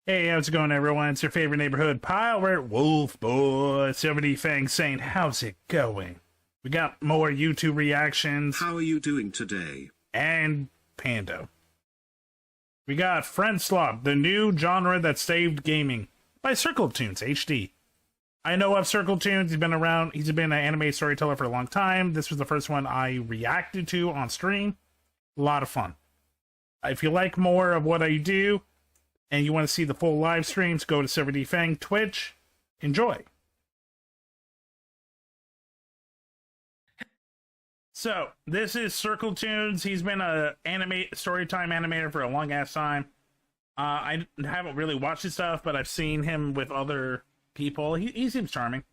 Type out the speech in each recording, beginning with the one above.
Hey, how's it going, everyone? It's your favorite neighborhood pirate, Wolf Boy, SilverDFanng saying, how's it going? We got more YouTube reactions. How are you doing today? And Pando. We got Friendslop, the new genre that saved gaming, by CircleToonsHD. I know of CircleToons. He's been around. He's been an anime storyteller for a long time. This was the first one I reacted to on stream. A lot of fun. If you like more of what I do, and you want to see the full live streams, go to SilverDFanng Twitch. Enjoy. So, this is CircleToons. He's been a storytime animator for a long ass time. I haven't really watched his stuff, but I've seen him with other people. He seems charming.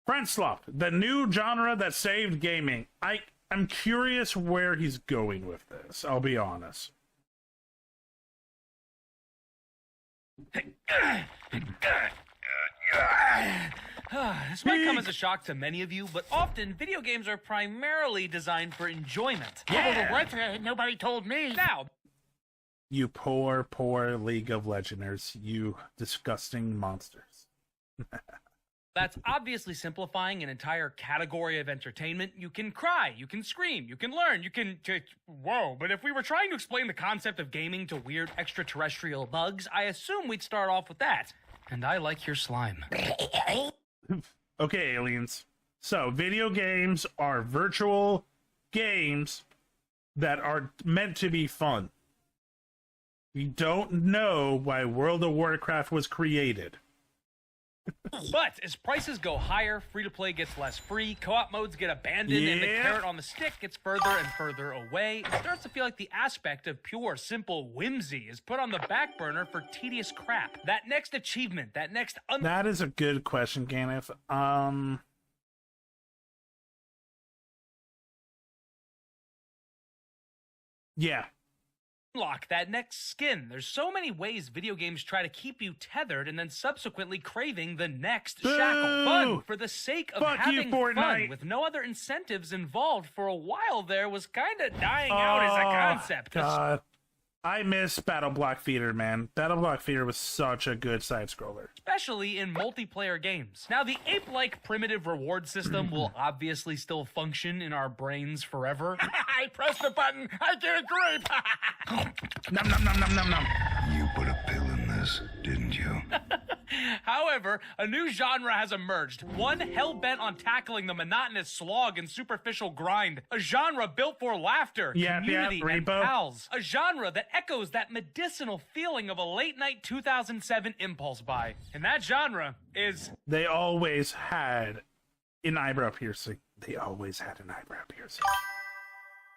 Friendslop, the new genre that saved gaming. I'm curious where he's going with this, I'll be honest. This might come as a shock to many of you, but often video games are primarily designed for enjoyment. Yeah, what? Nobody told me. Now, You poor, poor League of Legenders. You disgusting monsters. that's obviously simplifying an entire category of entertainment. You can cry, you can scream, you can learn, you can... Whoa, but if we were trying to explain the concept of gaming to weird extraterrestrial bugs, I assume we'd start off with that. And I like your slime. Okay, aliens. So, video games are virtual games that are meant to be fun. We don't know why World of Warcraft was created. But as prices go higher, free-to-play gets less free, co-op modes get abandoned, and the carrot on the stick gets further and further away, it starts to feel like the aspect of pure, simple whimsy is put on the back burner for tedious crap. That next achievement, that next... That is a good question, Ganef. Yeah. Unlock, that next skin. There's so many ways video games try to keep you tethered and then subsequently craving the next shackle. Fun for the sake of having fun with no other incentives involved for a while there was kind of dying out as a concept. God. I miss Battle Block Feeder, man. Battle Block Feeder was such a good side-scroller. Especially in multiplayer games. Now, the ape-like primitive reward system will obviously still function in our brains forever. I pressed the button. I get a grape. Nom nom nom nom nom nom. You put a pill in this, didn't you? However, a new genre has emerged, one hell-bent on tackling the monotonous slog and superficial grind. A genre built for laughter, community, and pals. A genre that echoes that medicinal feeling of a late-night 2007 impulse buy. And that genre is... They always had an eyebrow piercing. They always had an eyebrow piercing.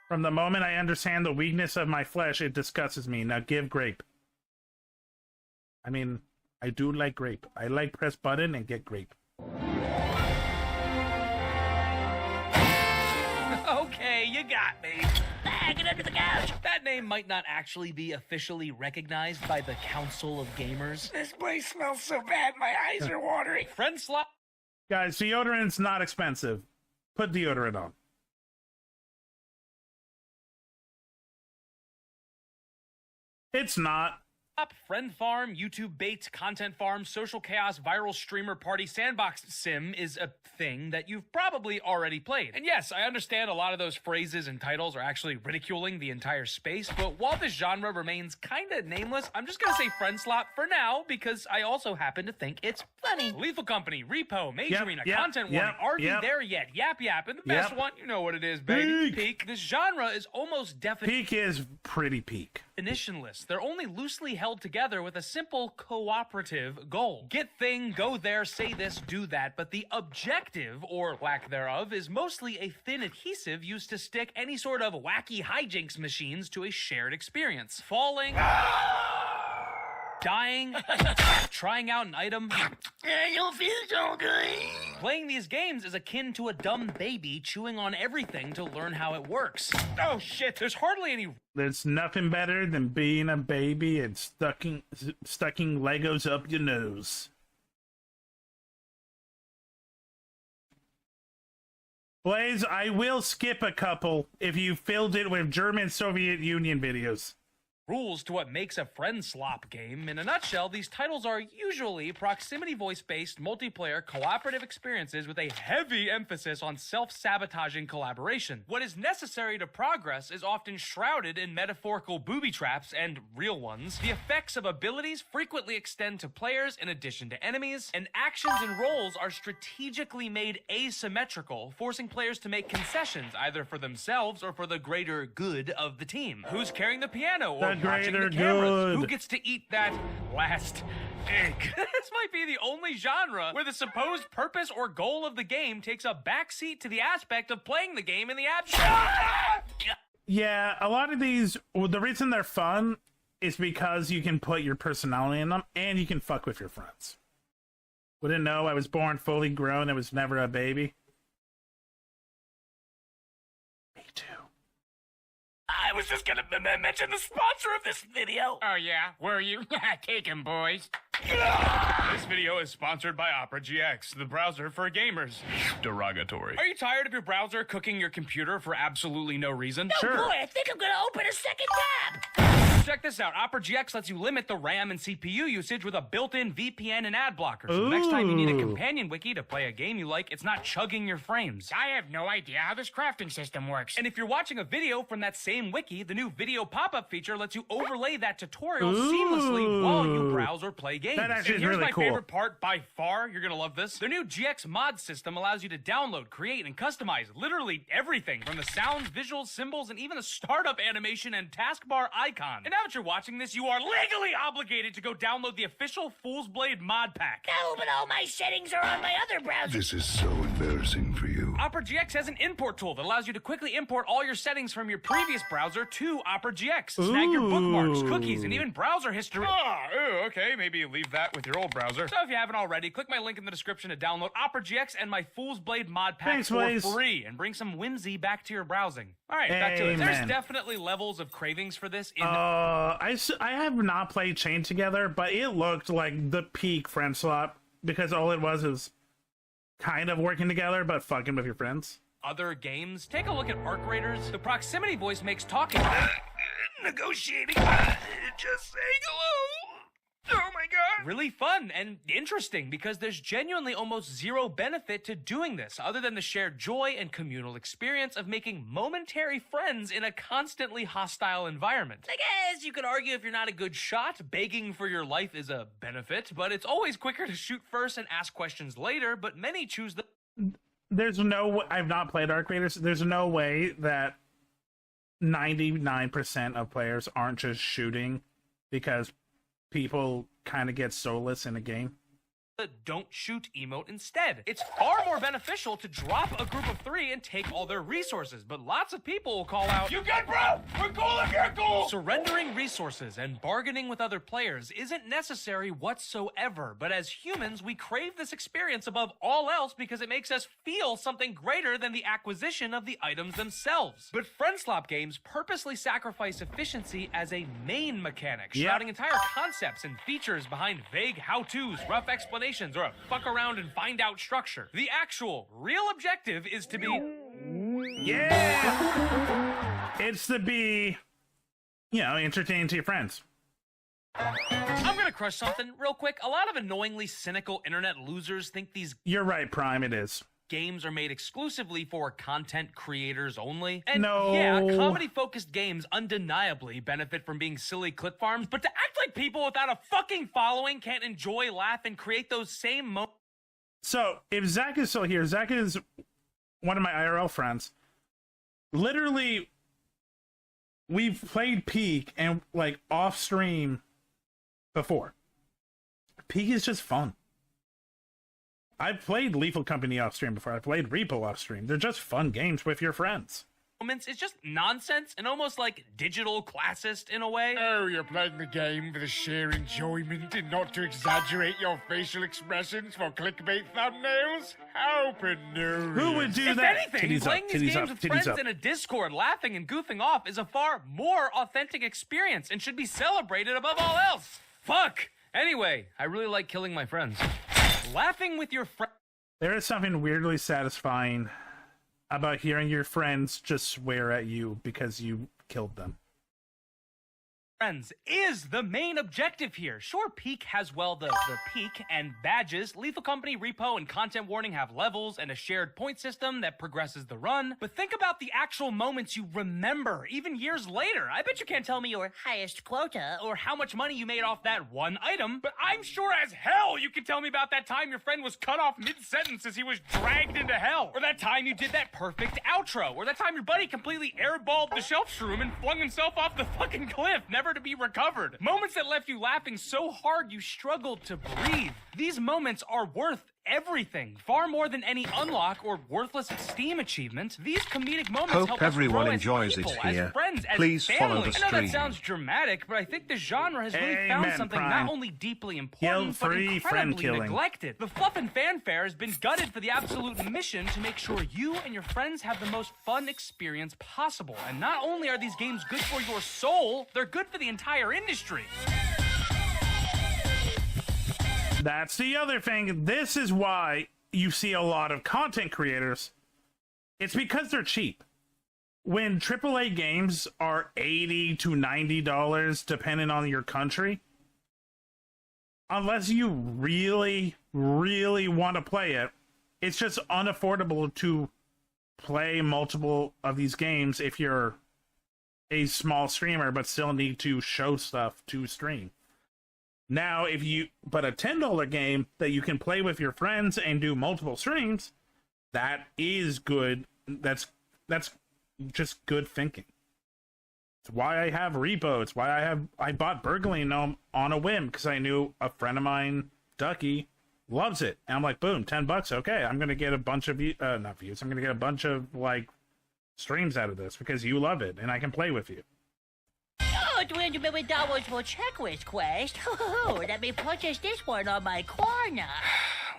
From the moment I understand the weakness of my flesh, it disgusts me. Now give grape. I mean... I do like grape. I like press button and get grape. Okay, you got me. Get under the couch. That name might not actually be officially recognized by the Council of Gamers. This place smells so bad, my eyes are watering. Friendslop. Guys, deodorant's not expensive. Put deodorant on. It's not. Friend Farm, YouTube Bait, Content Farm, Social Chaos, Viral Streamer Party, Sandbox Sim is a thing that you've probably already played. And yes, I understand a lot of those phrases and titles are actually ridiculing the entire space, but while this genre remains kinda nameless, I'm just gonna say Friendslop for now because I also happen to think it's funny. Lethal Company, Repo, Mage Arena, Content Warning, Are You There Yet, Yap Yap, and the best one, you know what it is, baby. Peak. This genre is almost definitely... Peak is pretty peak. Definitionless. They're only loosely held together with a simple cooperative goal. Get thing, go there, say this, do that, but the objective, or lack thereof, is mostly a thin adhesive used to stick any sort of wacky hijinks machines to a shared experience. Falling, dying, trying out an item. You'll feel so good. Playing these games is akin to a dumb baby chewing on everything to learn how it works. Oh shit, there's hardly any... There's nothing better than being a baby and stucking Legos up your nose. Blaze, I will skip a couple if you filled it with German Soviet Union videos. rules to what makes a Friendslop game. In a nutshell, these titles are usually proximity voice-based multiplayer cooperative experiences with a heavy emphasis on self-sabotaging collaboration. What is necessary to progress is often shrouded in metaphorical booby traps and real ones. The effects of abilities frequently extend to players in addition to enemies, and actions and roles are strategically made asymmetrical, forcing players to make concessions either for themselves or for the greater good of the team. Who's carrying the piano or watching the cameras? Who gets to eat that last egg? This might be the only genre where the supposed purpose or goal of the game takes a backseat to the aspect of playing the game in the abstract. Yeah, a lot of these, well, the reason they're fun is because you can put your personality in them and you can fuck with your friends. Wouldn't know I was born fully grown. I was never a baby. Me too. I was just gonna mention the sponsor of this video. Oh, yeah? Were you? Take him, boys. This video is sponsored by Opera GX, the browser for gamers. Derogatory. Are you tired of your browser cooking your computer for absolutely no reason? Oh boy, I think I'm gonna open a second tab. Check this out. Opera GX lets you limit the RAM and CPU usage with a built-in VPN and ad blocker. So the next time you need a companion wiki to play a game you like, it's not chugging your frames. I have no idea how this crafting system works. And if you're watching a video from that same wiki, the new video pop-up feature lets you overlay that tutorial seamlessly while you browse or play games. That actually and is here's really my cool. favorite part by far. You're gonna love this. The new GX mod system allows you to download, create, and customize literally everything from the sounds, visuals, symbols, and even the startup animation and taskbar icon. And now that you're watching this, you are legally obligated to go download the official Fool's Blade mod pack. No, but all my settings are on my other browser. This is so embarrassing for you. Opera GX has an import tool that allows you to quickly import all your settings from your previous browser to Opera GX. Snag your bookmarks, cookies, and even browser history. Okay, maybe leave that with your old browser. So if you haven't already, click my link in the description to download Opera GX and my Fool's Blade mod pack for free and bring some whimsy back to your browsing. All right, back to it. There's definitely levels of cravings for this in I have not played Chain Together, but it looked like the peak Friendslop because all it was kind of working together, but fucking with your friends. other games. Take a look at Arc Raiders. The proximity voice makes talking Negotiating. Just saying hello. Oh my god. really fun and interesting because there's genuinely almost zero benefit to doing this other than the shared joy and communal experience of making momentary friends in a constantly hostile environment. I guess you could argue if you're not a good shot, begging for your life is a benefit, but it's always quicker to shoot first and ask questions later, but many choose the... There's no... I've not played Arc Raiders. There's no way that 99% of players aren't just shooting because people kind of get soulless in a game. don't shoot emote instead. It's far more beneficial to drop a group of 3 and take all their resources, but lots of people will call out, You good, bro? We're cool if you're cool. surrendering resources and bargaining with other players isn't necessary whatsoever, but as humans, we crave this experience above all else because it makes us feel something greater than the acquisition of the items themselves. But Friendslop games purposely sacrifice efficiency as a main mechanic, shrouding entire concepts and features behind vague how-tos, rough explanations, or a fuck around and find out structure. The actual, real objective is to be... Yeah! It's to be, you know, entertaining to your friends. I'm gonna crush something real quick. A lot of annoyingly cynical internet losers think these You're right, Prime, it is. games are made exclusively for content creators only. And No. yeah, comedy-focused games undeniably benefit from being silly clip farms, but to act like people without a fucking following can't enjoy, laugh, and create those same moments. So, if Zach is still here, Zach is one of my IRL friends. Literally, we've played Peak and, like, off-stream before. Peak is just fun. I've played Lethal Company off-stream before. I've played Repo off-stream. They're just fun games with your friends. It's just nonsense and almost like digital classist in a way. Oh, you're playing the game for the sheer enjoyment and not to exaggerate your facial expressions for clickbait thumbnails? Open news. Who would do If that? anything, Titties playing up, these titties games up, with titties friends up. in a Discord, laughing and goofing off is a far more authentic experience and should be celebrated above all else. Fuck! Anyway, I really like killing my friends. Laughing with your friends. There is something weirdly satisfying about hearing your friends just swear at you because you killed them. Friends is the main objective here. Sure, Peak has, well, the peak and badges. Lethal Company, Repo, and Content Warning have levels and a shared point system that progresses the run. But think about the actual moments you remember, even years later. I bet you can't tell me your highest quota or how much money you made off that one item, but I'm sure as hell you can tell me about that time your friend was cut off mid-sentence as he was dragged into hell, or that time you did that perfect outro, or that time your buddy completely airballed the shelf shroom and flung himself off the fucking cliff, never to be recovered. Moments that left you laughing so hard you struggled to breathe. These moments are worth everything, far more than any unlock or worthless Steam achievement. These comedic moments Hope help everyone us grow enjoys as people, it here. as friends, as Please family. follow the I know that stream. sounds dramatic, but I think the genre has really found Amen, something Prime. not only deeply important, but Guilt-free friend incredibly killing. neglected. The Fluff and Fanfare has been gutted for the absolute mission to make sure you and your friends have the most fun experience possible. And not only are these games good for your soul, they're good for the entire industry. That's the other thing. This is why you see a lot of content creators. It's because they're cheap. When AAA games are $80 to $90, depending on your country, unless you really, really want to play it, it's just unaffordable to play multiple of these games if you're a small streamer but still need to show stuff to stream. Now, but a $10 game that you can play with your friends and do multiple streams, that is good. That's just good thinking. It's why I have Repo. It's why I bought Burglary Gnome on a whim, because I knew a friend of mine, Ducky, loves it. And I'm like, boom, $10. Okay, I'm gonna get a bunch of not views. I'm gonna get a bunch of like streams out of this because you love it and I can play with you. Oh, $200 million for checklist quest. Oh, let me purchase this one on my corner.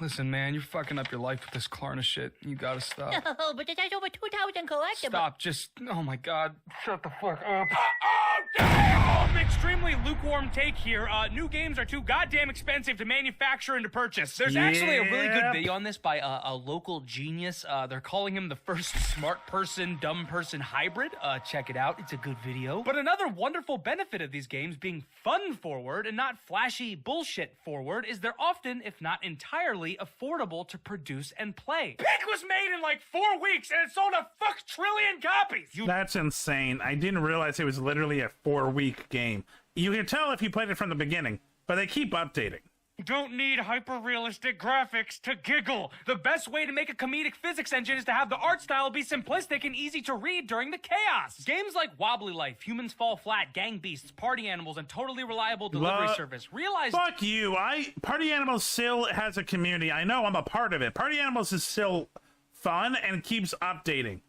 Listen, man, you're fucking up your life with this Klarna shit. You gotta stop. Oh, but it has over 2,000 collectibles. Stop, just, oh my god. Shut the fuck up. Oh, damn! Extremely lukewarm take here. New games are too goddamn expensive to manufacture and to purchase. There's actually a really good video on this by a local genius. They're calling him the first smart person, dumb person hybrid. Check it out. It's a good video. But another wonderful benefit of these games being fun forward and not flashy bullshit forward is they're often, if not entirely, affordable to produce and play. Pick was made in like 4 weeks and it sold a fuck trillion copies. That's insane. I didn't realize it was literally a 4-week game. You can tell if you played it from the beginning, but they keep updating. Don't need hyper-realistic graphics to giggle. The best way to make a comedic physics engine is to have the art style be simplistic and easy to read during the chaos. Games like Wobbly Life, Humans Fall Flat, Gang Beasts, Party Animals, and Totally Reliable Delivery Service realize... Fuck you. Party Animals still has a community. I know I'm a part of it. Party Animals is still fun and keeps updating.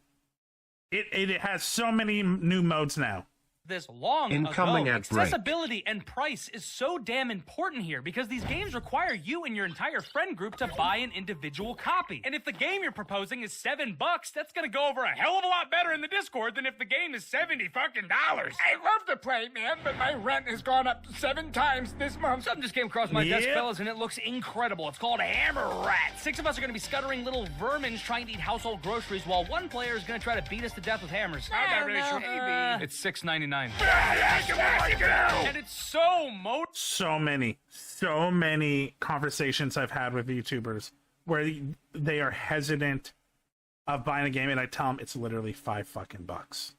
It has so many new modes now. This long Incoming ago. ad break. Accessibility and price is so damn important here because these games require you and your entire friend group to buy an individual copy. And if the game you're proposing is $7, that's gonna go over a hell of a lot better in the Discord than if the game is $70 fucking dollars. I love to play, man, but my rent has gone up 7 times this month. Something just came across my desk, fellas, and it looks incredible. It's called Hammer Rat. 6 of us are gonna be scuttering little vermins trying to eat household groceries while one player is gonna try to beat us to death with hammers. Not that really sure. It's $6.99. And And it's so So many conversations I've had with YouTubers where they are hesitant of buying a game, and I tell them it's literally $5 fucking bucks.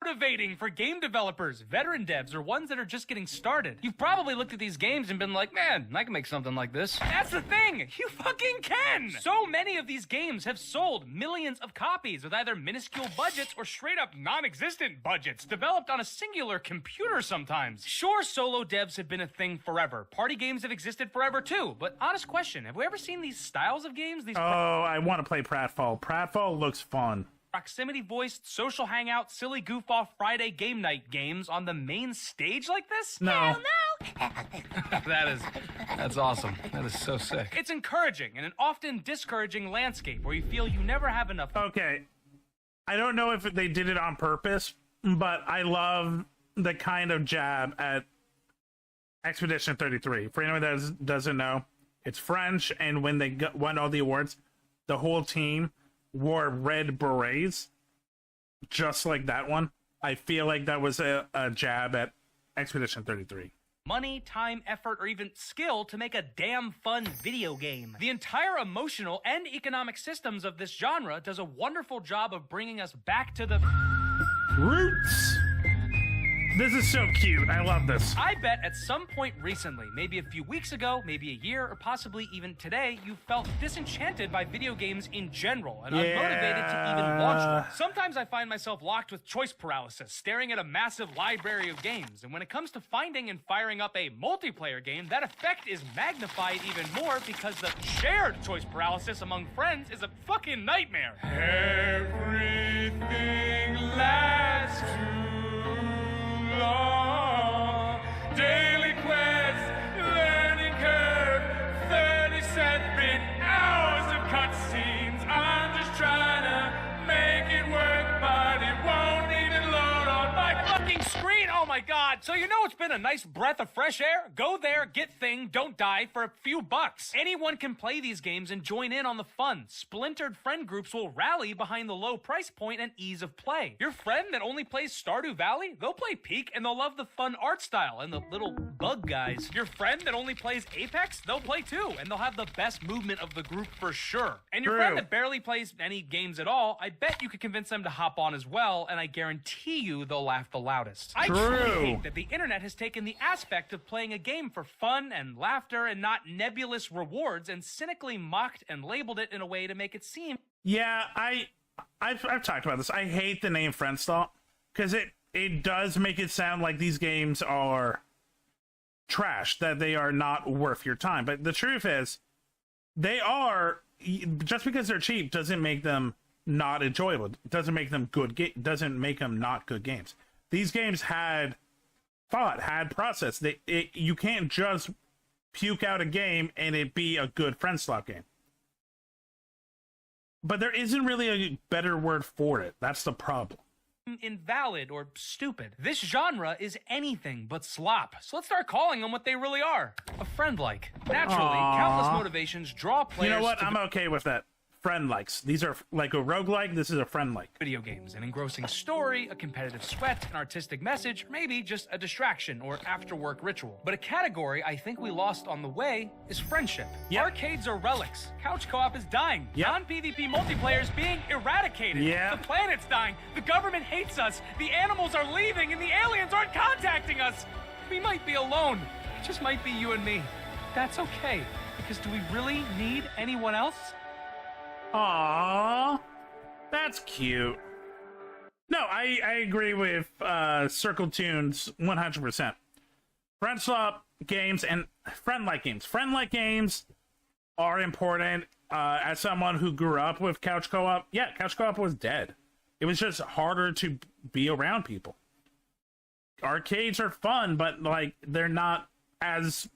motivating for game developers, veteran devs, or ones that are just getting started. You've probably looked at these games and been like, man, I can make something like this. That's the thing, you fucking can! So many of these games have sold millions of copies with either minuscule budgets or straight up non-existent budgets, developed on a singular computer sometimes. Sure, solo devs have been a thing forever. Party games have existed forever too, but honest question, have we ever seen these styles of games? Oh, I want to play Pratfall. Pratfall looks fun. Proximity-voiced, social hangout, silly goof-off Friday game night games on the main stage like this? No. That's awesome. That is so sick. It's encouraging in an often discouraging landscape where you feel you never have enough. Okay. I don't know if they did it on purpose, but I love the kind of jab at Expedition 33. For anyone that doesn't know, it's French, and when they won all the awards, the whole team wore red berets, just like that one. I feel like that was a jab at Expedition 33. Money, time, effort, or even skill to make a damn fun video game. The entire emotional and economic systems of this genre does a wonderful job of bringing us back to the Roots! This is so cute. I love this. I bet at some point recently, maybe a few weeks ago, maybe a year, or possibly even today, you felt disenchanted by video games in general and unmotivated to even launch one. Sometimes I find myself locked with choice paralysis, staring at a massive library of games, and when it comes to finding and firing up a multiplayer game, that effect is magnified even more because the shared choice paralysis among friends is a fucking nightmare. Everything lasts too long. Daily quest, learning curve, 37 hours of cutscenes. I'm just trying to make it work, but it won't even load on my Fucking screen! Oh my god! So you know it's been a nice breath of fresh air? Go there, get thing, don't die for a few bucks. Anyone can play these games and join in on the fun. Splintered friend groups will rally behind the low price point and ease of play. Your friend that only plays Stardew Valley? They'll play Peak and they'll love the fun art style and the little bug guys. Your friend that only plays Apex? They'll play too, and they'll have the best movement of the group for sure. And your friend that barely plays any games at all, I bet you could convince them to hop on as well, and I guarantee you they'll laugh the loudest. I truly hate that the internet has taken the aspect of playing a game for fun and laughter and not nebulous rewards and cynically mocked and labeled it in a way to make it seem. Yeah, I've talked about this. I hate the name Friendslop because it does make it sound like these games are trash, that they are not worth your time. But the truth is, they are. Just because they're cheap doesn't make them not enjoyable. It doesn't make them good. Doesn't make them not good games. These games had thought, had process. You can't just puke out a game and it be a good Friendslop game. But there isn't really a better word for it. That's the problem. Invalid or stupid. This genre is anything but slop. So let's start calling them what they really are. A friend-like. Naturally, countless motivations draw players. You know what? I'm okay with that. Friend likes. These are like a roguelike. This is a friend like. Video games, an engrossing story, a competitive sweat, an artistic message, or maybe just a distraction or after-work ritual. But a category I think we lost on the way is friendship. Yep. Arcades are relics. Couch co-op is dying. Yep. Non-PvP multiplayer is being eradicated. Yep. The planet's dying. The government hates us. The animals are leaving, and the aliens aren't contacting us. We might be alone. It just might be you and me. That's okay, because do we really need anyone else? Aww, that's cute. No, I agree with CircleToons 100%. Friendslop games and friend-like games. Friend-like games are important. As someone who grew up with couch co-op, yeah, couch co-op was dead. It was just harder to be around people. Arcades are fun, but like they're not as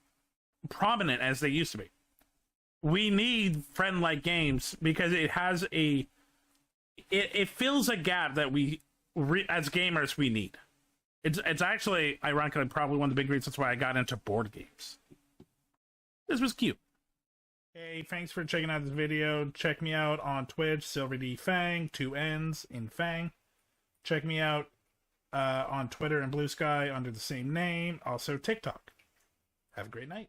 prominent as they used to be. We need friend-like games because it has it fills a gap that we as gamers we need. It's actually ironically probably one of the big reasons why I got into board games. This was cute. Hey, thanks for checking out this video. Check me out on Twitch, SilverDFanng, 2 N's in Fang. Check me out on Twitter and Blue Sky under the same name. Also TikTok. Have a great night.